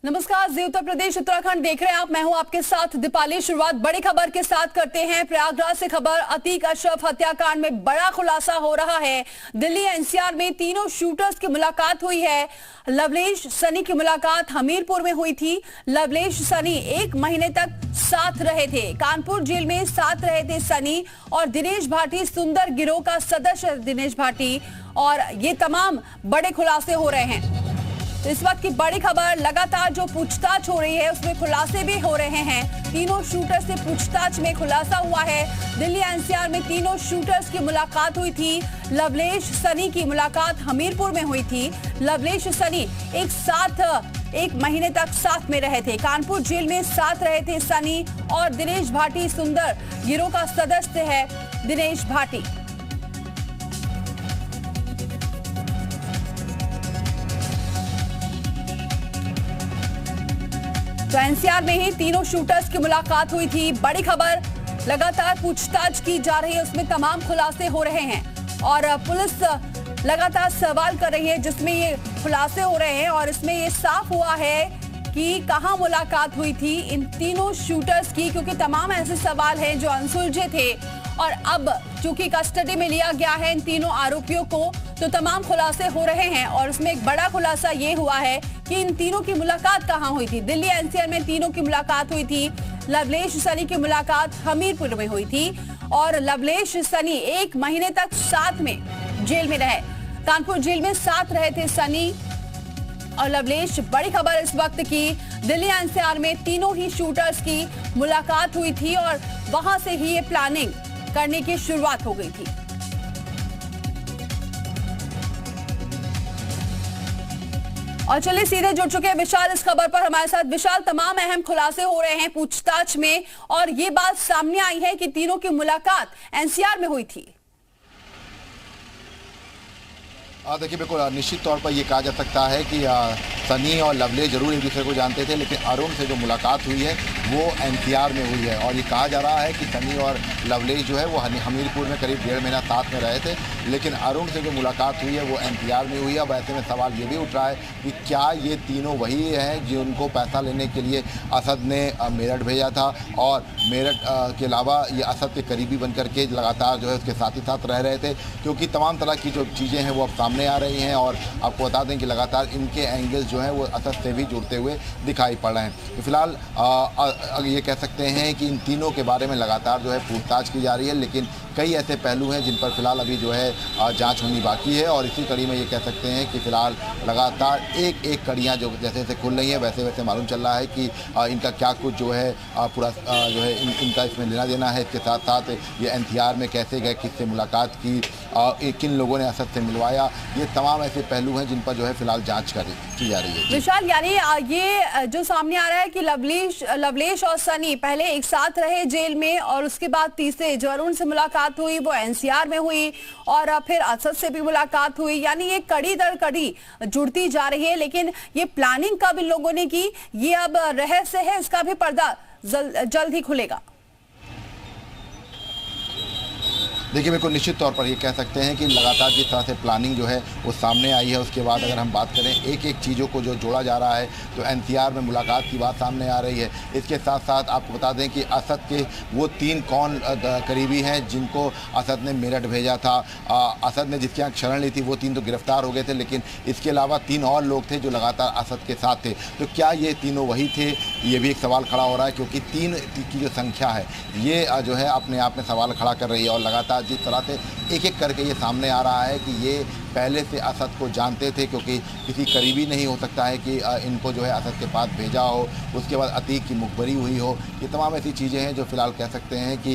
नमस्कार, जी उत्तर प्रदेश उत्तराखंड देख रहे हैं आप। मैं हूं आपके साथ दीपाली। शुरुआत बड़ी खबर के साथ करते हैं। प्रयागराज से खबर। अतीक अशरफ हत्याकांड में बड़ा खुलासा हो रहा है। दिल्ली एनसीआर में तीनों शूटर्स की मुलाकात हुई है। लवलेश सनी की मुलाकात हमीरपुर में हुई थी। लवलेश सनी 1 महीने तक साथ रहे थे। कानपुर जेल में साथ रहे थे सनी और दिनेश भाटी, सुंदर गिरोह का सदस्य दिनेश भाटी। और ये तमाम बड़े खुलासे हो रहे हैं। तो इस वक्त की बड़ी खबर, लगातार जो पूछताछ हो रही है उसमें खुलासे भी हो रहे हैं। तीनों शूटर्स से पूछताछ में खुलासा हुआ है। दिल्ली एनसीआर में तीनों शूटर्स की मुलाकात हुई थी। लवलेश सनी की मुलाकात हमीरपुर में हुई थी। लवलेश सनी एक साथ 1 महीने तक साथ में रहे थे। कानपुर जेल में साथ रहे थे सनी और दिनेश भाटी, सुंदर गिरोह का सदस्य है दिनेश भाटी। तो एनसीआर में ही तीनों शूटर्स की मुलाकात हुई थी। बड़ी खबर, लगातार पूछताछ की जा रही है, उसमें तमाम खुलासे हो रहे हैं और पुलिस लगातार सवाल कर रही है जिसमें ये खुलासे हो रहे हैं। और इसमें ये साफ हुआ है कि कहां मुलाकात हुई थी इन तीनों शूटर्स की, क्योंकि तमाम ऐसे सवाल हैं जो अनसुलझे थे। और अब चूंकि कस्टडी में लिया गया है इन तीनों आरोपियों को, तो तमाम खुलासे हो रहे हैं। और उसमें एक बड़ा खुलासा ये हुआ है कि इन तीनों की मुलाकात कहां हुई थी। दिल्ली एनसीआर में तीनों की मुलाकात हुई थी। लवलेश सनी की मुलाकात हमीरपुर में हुई थी और लवलेश सनी 1 महीने तक साथ में जेल में रहे। कानपुर जेल में साथ रहे थे सनी और लवलेश। बड़ी खबर इस वक्त की, दिल्ली एनसीआर में तीनों ही शूटर्स की मुलाकात हुई थी और वहां से ही ये प्लानिंग करने की शुरुआत हो गई थी। और चलिए सीधे जुड़ चुके हैं विशाल इस खबर पर हमारे साथ। विशाल, तमाम अहम खुलासे हो रहे हैं पूछताछ में और ये बात सामने आई है कि तीनों की मुलाकात एनसीआर में हुई थी। देखिए, बिल्कुल निश्चित तौर पर यह कहा जा सकता है कि सनी और लवलेश जरूर एक दूसरे को जानते थे, लेकिन अरुण से जो मुलाकात हुई है वो एनसीआर में हुई है। और ये कहा जा रहा है कि सनी और लवलेश जो है वो हमीरपुर में करीब 1.5 महीना साथ में रहे थे, लेकिन अरुण से जो मुलाकात हुई है वो एनसीआर में हुई है। अब ऐसे में सवाल ये भी उठ रहा है कि क्या ये तीनों वही हैं जिनको पैसा लेने के लिए असद ने मेरठ भेजा था और मेरठ के अलावा ये असद के करीबी बन करके लगातार जो है उसके साथ ही साथ रह रहे थे, क्योंकि तमाम तरह की जो चीज़ें हैं वो अब सामने आ रही हैं। और आपको बता दें कि लगातार इनके एंगल्स जो हैं वो असद से भी जुड़ते हुए दिखाई पड़ रहे हैं। तो फिलहाल ये कह सकते हैं कि इन तीनों के बारे में लगातार जो है पूछताछ की जा रही है, लेकिन कई ऐसे पहलू हैं जिन पर फिलहाल अभी जो है जांच होनी बाकी है। और इसी कड़ी में ये कह सकते हैं कि फिलहाल लगातार एक एक कड़ियाँ जो जैसे जैसे खुल रही हैं वैसे वैसे मालूम चल रहा है कि इनका क्या कुछ जो है पूरा जो है इनका इसमें लेना देना है। इसके साथ साथ ये एनसीआर में कैसे गए, किससे मुलाकात की, किन लोगों ने असद से मिलवाया, ये तमाम ऐसे पहलू हैं जिन पर जो है फिलहाल जांच की जा रही है। विशाल, यानी ये जो सामने आ रहा है कि लवलेश और सनी पहले एक साथ रहे जेल में और उसके बाद तीसरे जो अरुण से मुलाकात हुई वो एनसीआर में हुई और फिर असद से भी मुलाकात हुई। यानी ये कड़ी दर कड़ी जुड़ती जा रही है। लेकिन ये प्लानिंग कब इन लोगों ने की, ये अब रहस्य है, इसका भी पर्दा जल्द ही खुलेगा। देखिए, बिल्कुल निश्चित तौर पर ये कह सकते हैं कि लगातार जिस तरह से प्लानिंग जो है वो सामने आई है, उसके बाद अगर हम बात करें एक एक चीज़ों को जो जोड़ा जा रहा है तो एनसीआर में मुलाकात की बात सामने आ रही है। इसके साथ साथ आपको बता दें कि असद के वो 3 कौन करीबी हैं जिनको असद ने मेरठ भेजा था। असद ने जिसके यहाँ शरण ली थी वो 3 तो गिरफ्तार हो गए थे, लेकिन इसके अलावा 3 और लोग थे जो लगातार असद के साथ थे। तो क्या ये तीनों वही थे, ये भी एक सवाल खड़ा हो रहा है, क्योंकि 3 की जो संख्या है ये जो है अपने आप में सवाल खड़ा कर रही है। और लगातार जिस तरह से एक एक करके ये सामने आ रहा है कि ये पहले से असद को जानते थे, क्योंकि किसी करीबी नहीं हो सकता है कि इनको जो है असद के पास भेजा हो, उसके बाद अतीक की मुखबरी हुई हो। ये तमाम ऐसी चीज़ें हैं जो फिलहाल कह सकते हैं कि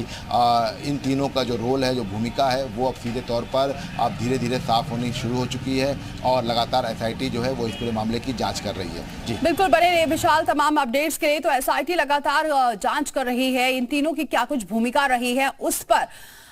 इन तीनों का जो रोल है, जो भूमिका है, वो अब सीधे तौर पर अब धीरे धीरे साफ होनी शुरू हो चुकी है और लगातार एसआईटी जो है वो इस पूरे मामले की जाँच कर रही है। जी बिल्कुल, बड़े रहे विशाल तमाम अपडेट्स के लिए। तो एसआईटी लगातार जाँच कर रही है इन तीनों की क्या कुछ भूमिका रही है उस पर।